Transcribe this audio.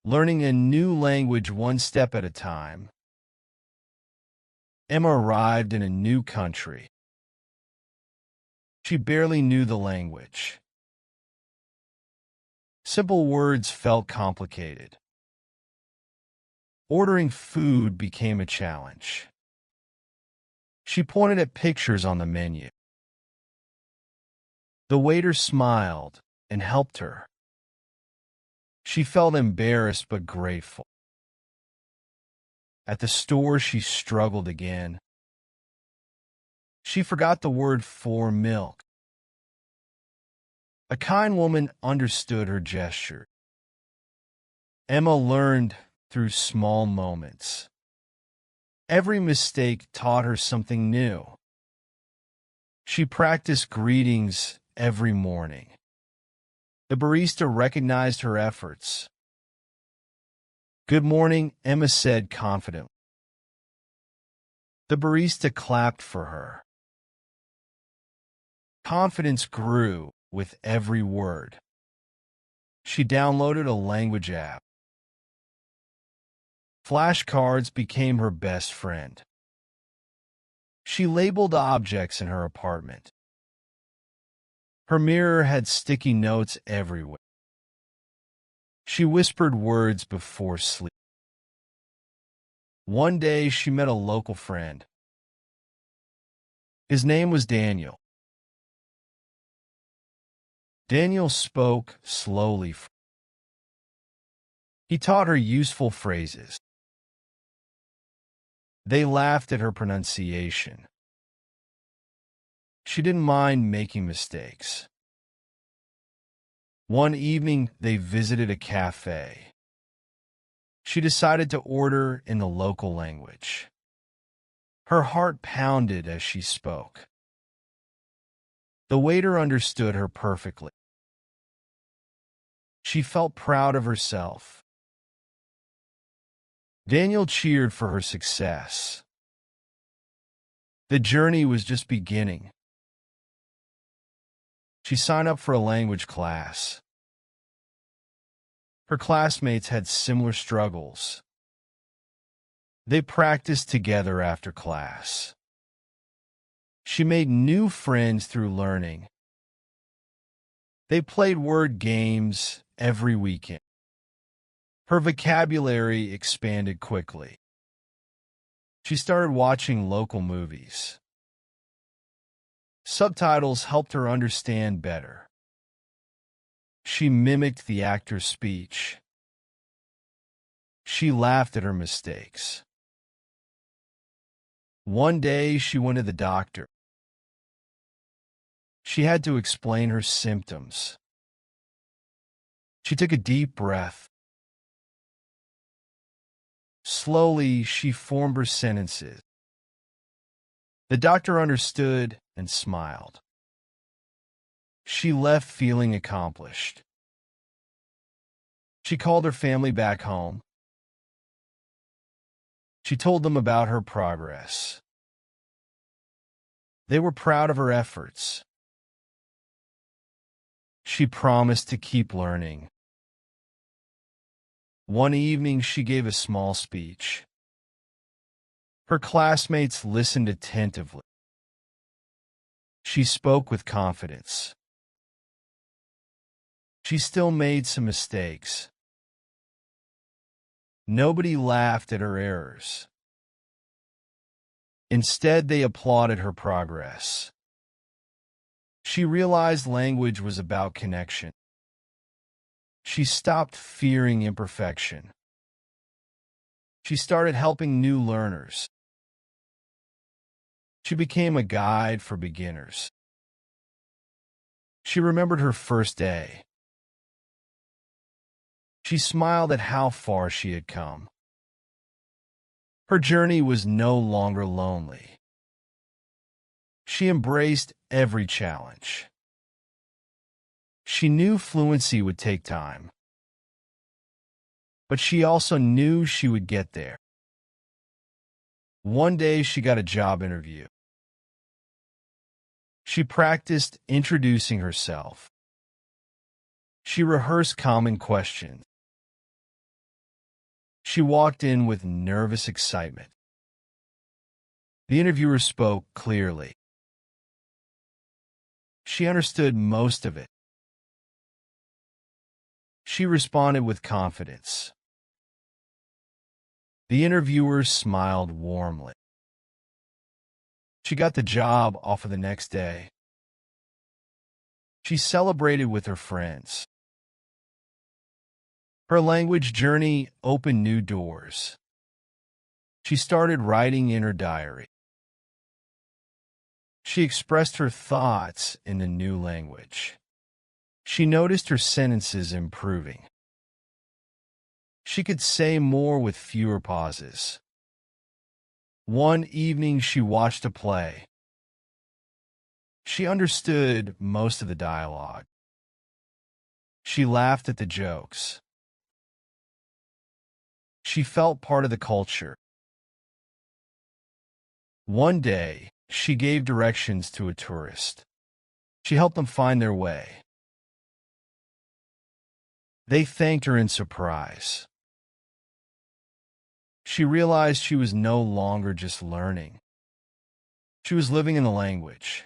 Learning a new language one step at a time. Emma arrived in a new country. She barely knew the language. Simple words felt complicated. Ordering food became a challenge. She pointed at pictures on the menu. The waiter smiled and helped her. She felt embarrassed but grateful. At the store, she struggled again. She forgot the word for milk. A kind woman understood her gesture. Emma learned through small moments. Every mistake taught her something new. She practiced greetings every morning. The barista recognized her efforts. "Good morning," Emma said confidently. The barista clapped for her. Confidence grew with every word. She downloaded a language app. Flashcards became her best friend. She labeled objects in her apartment. Her mirror had sticky notes everywhere. She whispered words before sleep. One day, she met a local friend. His name was Daniel. Daniel spoke slowly. He taught her useful phrases. They laughed at her pronunciation. She didn't mind making mistakes. One evening, they visited a cafe. She decided to order in the local language. Her heart pounded as she spoke. The waiter understood her perfectly. She felt proud of herself. Daniel cheered for her success. The journey was just beginning. She signed up for a language class. Her classmates had similar struggles. They practiced together after class. She made new friends through learning. They played word games every weekend. Her vocabulary expanded quickly. She started watching local movies. Subtitles helped her understand better. She mimicked the actor's speech. She laughed at her mistakes. One day, she went to the doctor. She had to explain her symptoms. She took a deep breath. Slowly, she formed her sentences. The doctor understood and smiled. She left feeling accomplished. She called her family back home. She told them about her progress. They were proud of her efforts. She promised to keep learning. One evening, she gave a small speech. Her classmates listened attentively. She spoke with confidence. She still made some mistakes. Nobody laughed at her errors. Instead, they applauded her progress. She realized language was about connection. She stopped fearing imperfection. She started helping new learners. She became a guide for beginners. She remembered her first day. She smiled at how far she had come. Her journey was no longer lonely. She embraced every challenge. She knew fluency would take time, but she also knew she would get there. One day, she got a job interview. She practiced introducing herself. She rehearsed common questions. She walked in with nervous excitement. The interviewer spoke clearly. She understood most of it. She responded with confidence. The interviewer smiled warmly. She got the job offer the next day. She celebrated with her friends. Her language journey opened new doors. She started writing in her diary. She expressed her thoughts in a new language. She noticed her sentences improving. She could say more with fewer pauses. One evening, she watched a play. She understood most of the dialogue. She laughed at the jokes. She felt part of the culture. One day, she gave directions to a tourist. She helped them find their way. They thanked her in surprise. She realized she was no longer just learning. She was living in the language.